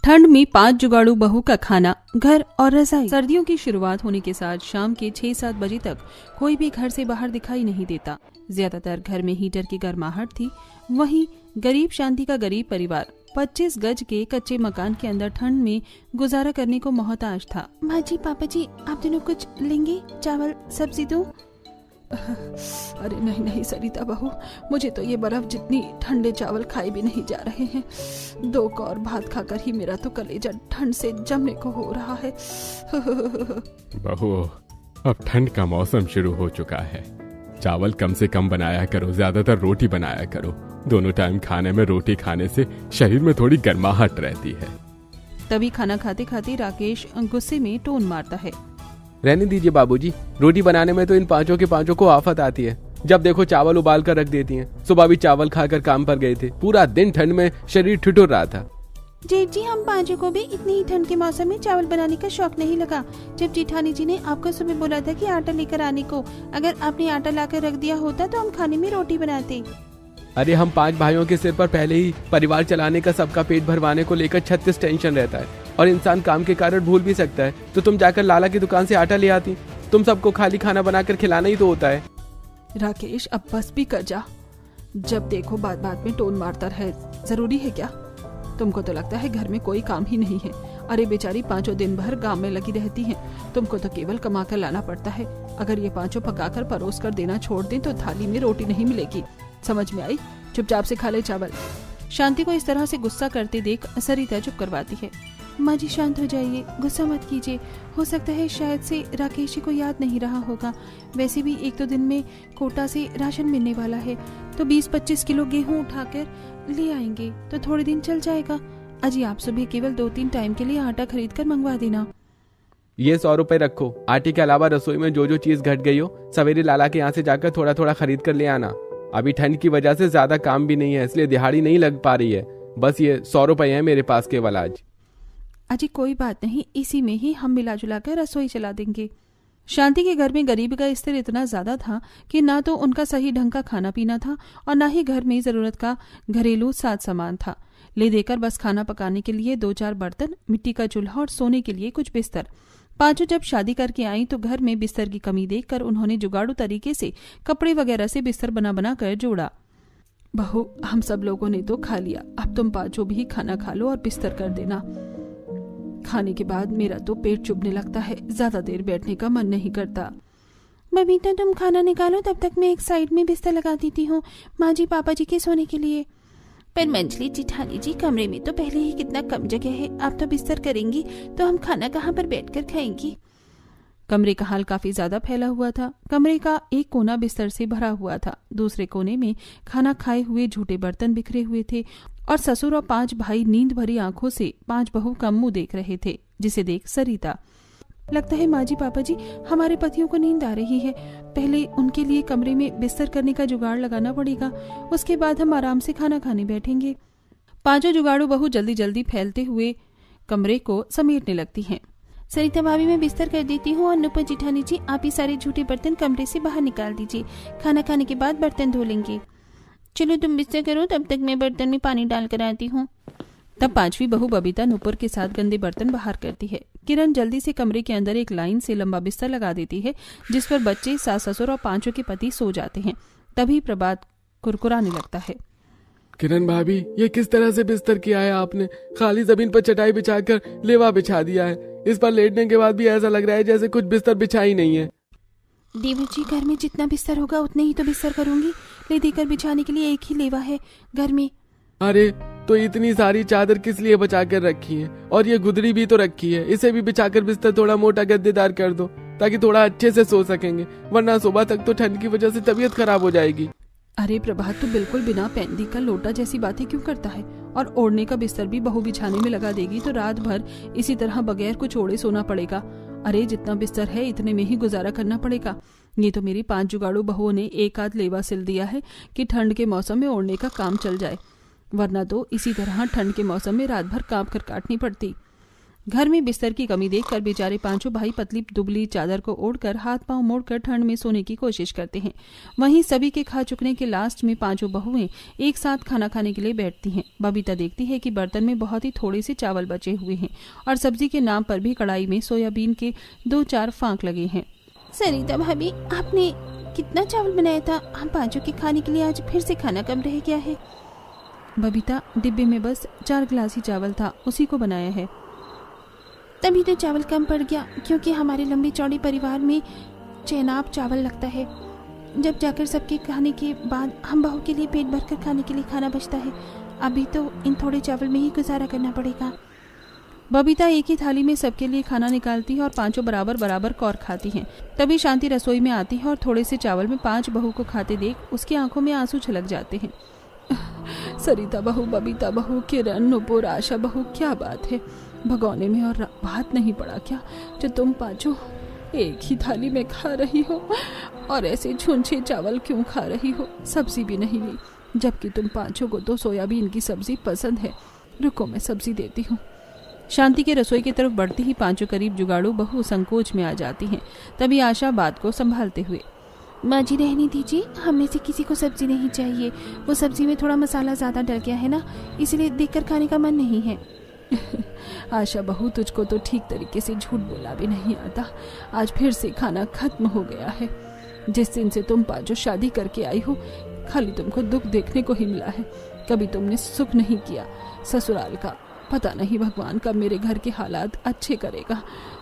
ठंड में 5 जुगाड़ू बहू का खाना, घर और रजाई। सर्दियों की शुरुआत होने के साथ शाम के 6-7 बजे तक कोई भी घर से बाहर दिखाई नहीं देता। ज्यादातर घर में हीटर की गर्माहट थी। वहीं गरीब शांति का गरीब परिवार 25 गज के कच्चे मकान के अंदर ठंड में गुजारा करने को मोहताज था। माँ जी, पापा जी, आप दोनों कुछ लेंगे? चावल, सब्जी दो? अरे नहीं नहीं सरिता बहू, मुझे तो ये बर्फ जितनी ठंडे चावल खाए भी नहीं जा रहे हैं। 2 कौर भात खाकर ही मेरा तो कलेजा ठंड से जमने को हो रहा है। बहू, अब ठंड का मौसम शुरू हो चुका है। चावल कम से कम बनाया करो, ज्यादातर रोटी बनाया करो। दोनों टाइम खाने में रोटी खाने से शरीर में थोड़ी गर्माहट रहती है। तभी खाना खाते खाते राकेश गुस्से में टोन मारता है। रहने दीजिए बाबूजी, रोटी बनाने में तो इन पांचों के पांचों को आफत आती है। जब देखो चावल उबाल कर रख देती हैं। सुबह भी चावल खाकर काम पर गए थे। पूरा दिन ठंड में शरीर ठिठुर रहा था। जेठ जी, हम पांचों को भी इतनी ही ठंड के मौसम में चावल बनाने का शौक नहीं लगा। जब जेठानी जी ने आपको सुबह बोला था कि आटा लेकर आने को, अगर आपने आटा लाकर रख दिया होता तो हम खाने में रोटी बनाते। अरे हम 5 भाइयों के सिर पर पहले ही परिवार चलाने का, सबका पेट भरवाने को लेकर 36 टेंशन रहता है, और इंसान काम के कारण भूल भी सकता है। तो तुम जाकर लाला की दुकान से आटा ले आती। तुम सबको खाली खाना बनाकर खिलाना ही तो होता है। राकेश, अब बस भी कर जा। जब देखो बात बात में टोन मारता रहे। जरूरी है क्या? तुमको तो लगता है घर में कोई काम ही नहीं है। अरे बेचारी 5 दिन भर गांव में लगी रहती हैं। तुमको तो केवल कमा कर लाना पड़ता है। अगर ये 5 पकाकर परोस कर देना छोड़ दें तो थाली में रोटी नहीं मिलेगी। समझ में आई? चुपचाप से खा ले चावल। शांति को इस तरह से गुस्सा करते देख सरिता चुप करवाती है। माँ जी, शांत हो जाइए, गुस्सा मत कीजिए। हो सकता है शायद से राकेश जी को याद नहीं रहा होगा। वैसे भी 1-2 दिन में कोटा से राशन मिलने वाला है, तो 20-25 किलो गेहूं उठाकर ले आएंगे तो थोड़े दिन चल जाएगा। अजी, आप सुबह केवल 2-3 टाइम के लिए आटा खरीद कर मंगवा देना। ये 100 रुपए रखो। आटे के अलावा रसोई में जो जो चीज घट गई हो, सवेरे लाला के यहाँ से जाकर थोड़ा थोड़ा खरीद कर ले आना। अभी ठंड की वजह से ज्यादा काम भी नहीं है, इसलिए दिहाड़ी नहीं लग पा रही है। बस ये 100 रुपए है मेरे पास केवल आज। अजी कोई बात नहीं, इसी में ही हम मिला जुला कर रसोई चला देंगे। शांति के घर में गरीबी का स्तर इतना ज्यादा था कि ना तो उनका सही ढंग का खाना पीना था और ना ही घर में जरूरत का घरेलू साज सामान था। ले देकर बस खाना पकाने के लिए 2-4 बर्तन, मिट्टी का चूल्हा और सोने के लिए कुछ बिस्तर। पांचों जब शादी करके आई तो घर में बिस्तर की कमी देखकर उन्होंने जुगाड़ू तरीके से कपड़े वगैरह से बिस्तर बना बना कर जोड़ा। बहू, हम सब लोगों ने तो खा लिया, अब तुम पांचों भी खाना खा लो और बिस्तर कर देना। खाने के बाद मेरा तो पेट चुभने लगता है, ज्यादा देर बैठने का मन नहीं करता। बबीता, तुम खाना निकालो, तब तक मैं एक साइड में बिस्तर लगा देती हूँ माँ जी पापा जी के सोने के लिए। पर मंजली जेठानी जी, कमरे में तो पहले ही कितना कम जगह है। आप तो बिस्तर करेंगी तो हम खाना कहाँ पर बैठकर खाएंगी? कमरे का हाल काफी ज्यादा फैला हुआ था। कमरे का एक कोना बिस्तर से भरा हुआ था। दूसरे कोने में खाना खाए हुए झूठे बर्तन बिखरे हुए थे और ससुर और 5 भाई नींद भरी आंखों से 5 बहू का मुंह देख रहे थे, जिसे देख सरिता, लगता है माँ जी पापा जी, हमारे पतियों को नींद आ रही है। पहले उनके लिए कमरे में बिस्तर करने का जुगाड़ लगाना पड़ेगा, उसके बाद हम आराम से खाना खाने बैठेंगे। 5 जुगाड़ू बहू जल्दी जल्दी फैलते हुए कमरे को समेटने लगती हैं। सरिता भाभी, मैं बिस्तर कर देती हूँ और नुपुर जेठानी जी, आप ही सारे झूठे बर्तन कमरे से बाहर निकाल दीजिए। खाना खाने के बाद बर्तन धो लेंगे। चलो तुम बिस्तर करो, तब तक मैं बर्तन में पानी डाल कर आती हूँ। तब 5वीं बहू बबीता नुपुर के साथ गंदे बर्तन बाहर करती है। किरण जल्दी से कमरे के अंदर एक लाइन से लंबा बिस्तर लगा देती है, जिस पर बच्चे, सास ससुर और 5 के पति सो जाते हैं। तभी प्रभात कुरकुराने लगता है। किरण भाभी, ये किस तरह से बिस्तर किया है आपने? खाली जमीन पर चटाई बिछाकर लेवा बिछा दिया है। इस पर लेटने के बाद भी ऐसा लग रहा है जैसे कुछ बिस्तर बिछा ही नहीं है। देवर जी, घर में जितना बिस्तर होगा उतने ही तो बिस्तर करूंगी। ले देकर बिछाने के लिए एक ही लेवा है घर में। अरे तो इतनी सारी चादर किस लिए बचा कर रखी है? और ये गुदड़ी भी तो रखी है, इसे भी बिछाकर बिस्तर थोड़ा मोटा गद्देदार कर दो, ताकि थोड़ा अच्छे से सो सकेंगे, वरना सुबह तक तो ठंड की वजह से तबीयत खराब हो जाएगी। अरे प्रभात, तो बिल्कुल बिना पैंदी का लोटा जैसी बातें क्यों करता है? और ओढ़ने का बिस्तर भी बहू बिछाने में लगा देगी तो रात भर इसी तरह बगैर कुछ ओढ़े सोना पड़ेगा। अरे जितना बिस्तर है इतने में ही गुजारा करना पड़ेगा। ये तो मेरी 5 जुगाड़ू बहुओं ने एक आध लेवा सिल दिया है कि ठंड के मौसम में ओढ़ने का काम चल जाए, वरना तो इसी तरह ठंड के मौसम में रात भर कांप कर काटनी पड़ती। घर में बिस्तर की कमी देखकर बेचारे पांचों भाई पतली दुबली चादर को ओढ़कर हाथ पांव मोड़कर ठंड में सोने की कोशिश करते हैं। वहीं सभी के खा चुकने के लास्ट में पांचों बहुएं एक साथ खाना खाने के लिए बैठती हैं। बबीता देखती है कि बर्तन में बहुत ही थोड़े से चावल बचे हुए हैं और सब्जी के नाम पर भी कढ़ाई में सोयाबीन के 2-4 फांक लगे हैं। सरिता भाभी, आपने कितना चावल बनाया था? हम पांचों के खाने के लिए आज फिर से खाना कम रह गया है। बबीता, डिब्बे में बस 4 गिलास ही चावल था, उसी को बनाया है। तभी तो चावल कम पड़ गया, क्योंकि हमारे लंबी चौड़ी परिवार में चेनाब चावल लगता है। जब जाकर सबके खाने के बाद हम बहू के लिए पेट भरकर खाने के लिए खाना बचता है। अभी तो इन थोड़े चावल में ही गुजारा करना पड़ेगा। बबीता एक ही थाली में सबके लिए खाना निकालती है और पांचों बराबर बराबर कौर खाती हैं। तभी शांति रसोई में आती है और थोड़े से चावल में 5 बहू को खाते देख उसकी आंखों में आंसू छलक जाते हैं। सरिता बहू, बबीता बहू, किरण, नुपुर, आशा बहू, क्या बात है, भगोने में और भात नहीं पड़ा क्या जो तुम पांचों एक ही थाली में खा रही हो? और ऐसे छुंछे चावल क्यों खा रही हो? सब्जी भी नहीं ली, जबकि तुम पांचों को तो सोयाबीन की सब्जी पसंद है। रुको, मैं सब्जी देती हूँ। शांति के रसोई की तरफ बढ़ती ही पांचों करीब जुगाड़ू बहू संकोच में आ जाती हैं। तभी आशा बात को संभालते हुए, माँ जी रहने दीजिए, हम में से किसी को सब्जी नहीं चाहिए। वो सब्जी में थोड़ा मसाला ज्यादा डल गया है ना, इसलिए देखकर खाने का मन नहीं है। आशा बहू, तुझको तो ठीक तरीके से झूठ बोला भी नहीं आता। आज फिर से खाना खत्म हो गया है। जिस दिन से तुम पांचों शादी करके आई हो, खाली तुमको दुख देखने को ही मिला है। कभी तुमने सुख नहीं किया ससुराल का। पता नहीं भगवान कब मेरे घर के हालात अच्छे करेगा।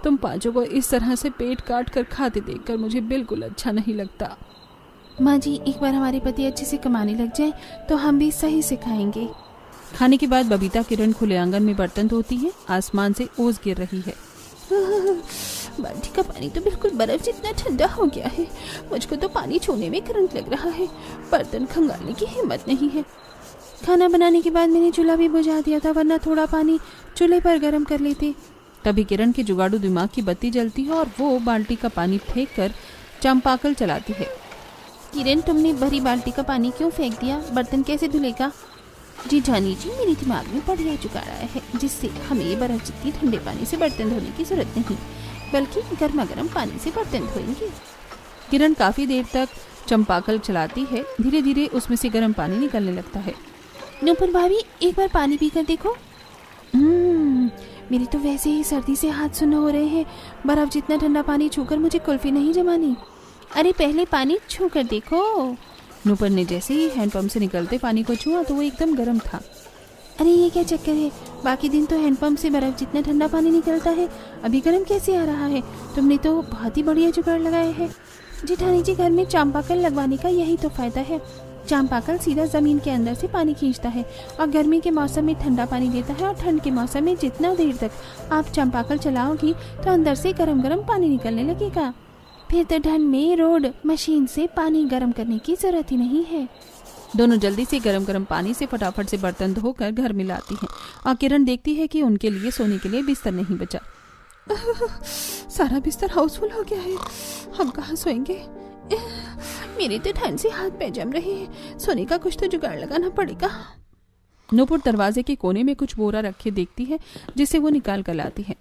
तुम पांचों को इस तरह से पेट काट कर खाते देखकर मुझे बिल्कुल अच्छा नहीं लगता। माँ जी, एक बार हमारे पति अच्छे से कमाने लग जाए तो हम भी सही से खाएंगे। खाने के बाद बबीता किरण खुले आंगन में बर्तन धोती है। आसमान से ओस गिर रही है। बाल्टी का पानी तो बिल्कुल बर्फ जितना ठंडा हो गया है। मुझको तो पानी छूने में करंट लग रहा है। बर्तन खंगालने की हिम्मत नहीं है। खाना बनाने के बाद मैंने चूल्हा भी बुझा दिया था, वरना थोड़ा पानी चूल्हे पर गर्म कर लेते। तभी किरण के जुगाड़ू दिमाग की बत्ती जलती है और वो बाल्टी का पानी फेंक कर चंपाकल चलाती है। किरण, तुमने भरी बाल्टी का पानी क्यों फेंक दिया? बर्तन कैसे धुलेगा? जी जानी जी, मेरे दिमाग में बढ़िया जुगाड़ आया है, जिससे हमें ये बर्फ जितनी ठंडे पानी से बर्तन धोने की जरूरत नहीं, बल्कि गर्मा गर्म पानी से बर्तन धोएंगे। किरण काफी देर तक चंपाकल चलाती है। धीरे धीरे उसमें से गर्म पानी निकलने लगता है। नुपुर भाभी, एक बार पानी पीकर देखो। मेरी तो वैसे ही सर्दी से हाथ सुन्न हो रहे हैं। बर्फ जितना ठंडा पानी छूकर मुझे कुल्फी नहीं जमानी। अरे पहले पानी छू कर देखो। नुपुर ने जैसे ही हैंडपंप से निकलते पानी को छुआ तो वो एकदम गर्म था। अरे ये क्या चक्कर है? बाकी दिन तो हैंडपंप से बर्फ जितना ठंडा पानी निकलता है, अभी गर्म कैसे आ रहा है? तुमने तो बहुत ही बढ़िया जुगाड़ लगाया है। जेठानी जी, घर में चांपाकल लगवाने का यही तो फायदा है। चांपाकल सीधा जमीन के अंदर से पानी खींचता है और गर्मी के मौसम में ठंडा पानी देता है, और ठंड के मौसम में जितना देर तक आप चांपाकल चलाओगी तो अंदर से गरम गरम पानी निकलने लगेगा। फिर तो ठंड में रोड मशीन से पानी गर्म करने की जरूरत ही नहीं है। दोनों जल्दी से गरम गरम पानी से फटाफट से बर्तन धोकर घर में लाती हैं और किरण देखती है कि उनके लिए सोने के लिए बिस्तर नहीं बचा। सारा बिस्तर हाउसफुल हो गया है, हम कहाँ सोएंगे? मेरे तो ठंड से हाथ पैर जम रहे हैं। सोने का कुछ तो जुगाड़ लगाना पड़ेगा। नूपुर दरवाजे के कोने में कुछ बोरा रखे देखती है, जिसे वो निकाल कर लाती है।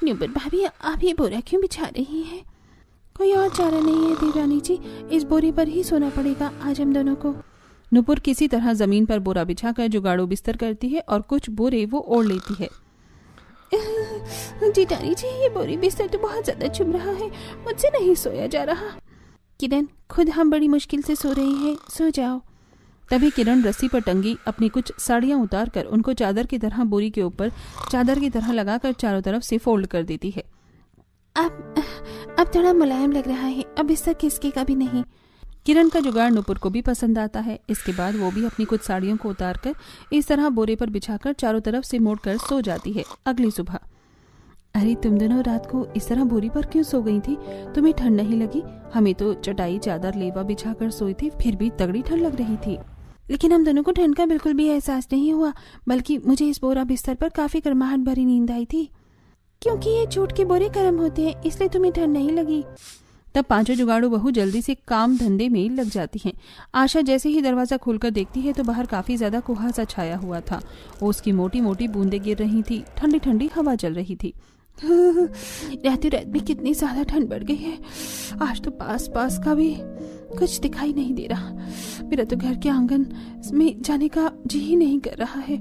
नूपुर भाभी, आप ये बोरा क्यों बिछा रही हैं? कोई और चारा नहीं है देवरानी जी, इस बोरे पर ही सोना पड़ेगा आज हम दोनों को। नूपुर किसी तरह जमीन पर बोरा बिछाकर जुगाड़ू बिस्तर करती है और कुछ बोरे वो ओढ़ लेती है। जेठानी जी, ये बोरी बिस्तर तो बहुत ज्यादा चुभ रहा है, मुझसे नहीं सोया जा रहा। किरण, खुद हम बड़ी मुश्किल से सो रहे हैं, सो जाओ। तभी किरण रस्सी पर टंगी अपनी कुछ साड़ियां उतार कर उनको चादर की तरह बोरी के ऊपर चादर की तरह लगाकर चारों तरफ से फोल्ड कर देती है। अब थोड़ा मुलायम लग रहा है, अब बिस्तर खिसकेगा भी नहीं। किरण का जुगाड़ नूपुर को भी पसंद आता है। इसके बाद वो भी अपनी कुछ साड़ियों को उतारकर इस तरह बोरे पर बिछाकर चारों तरफ से मोड़कर सो जाती है। अगली सुबह, अरे तुम दोनों रात को इस तरह बोरी पर क्यों सो गई थी? तुम्हें ठंड नहीं लगी? हमें तो चटाई चादर लेवा बिछाकर सोई थी, फिर भी तगड़ी ठंड लग रही थी। लेकिन हम दोनों को ठंड का बिल्कुल भी एहसास नहीं हुआ, बल्कि मुझे इस बोरा बिस्तर पर काफी गर्माहट भरी नींद आई थी। क्योंकि ये जूट के बोरे गर्म होते हैं, इसलिए तुम्हें ठंड नहीं लगी। तब पांचों जुगाड़ू बहू जल्दी से काम धंधे में लग जाती हैं। आशा जैसे ही दरवाजा खोलकर देखती है तो बाहर काफी ज्यादा कुहासा छाया हुआ था। उसकी मोटी मोटी बूंदें गिर रही थी, ठंडी ठंडी हवा चल रही थी। रात रात में कितनी ज्यादा ठंड बढ़ गई है। आज तो पास पास का भी कुछ दिखाई नहीं दे रहा। मेरा तो घर के आंगन में जाने का जी ही नहीं कर रहा है।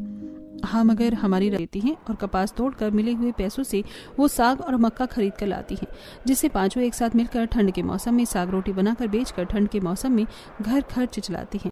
हाँ, मगर हमारी रहती हैं और कपास तोड़कर मिले हुए पैसों से वो साग और मक्का खरीद कर लाती हैं, जिससे पांचों एक साथ मिलकर ठंड के मौसम में साग रोटी बनाकर बेचकर ठंड के मौसम में घर खर्च चलाती हैं।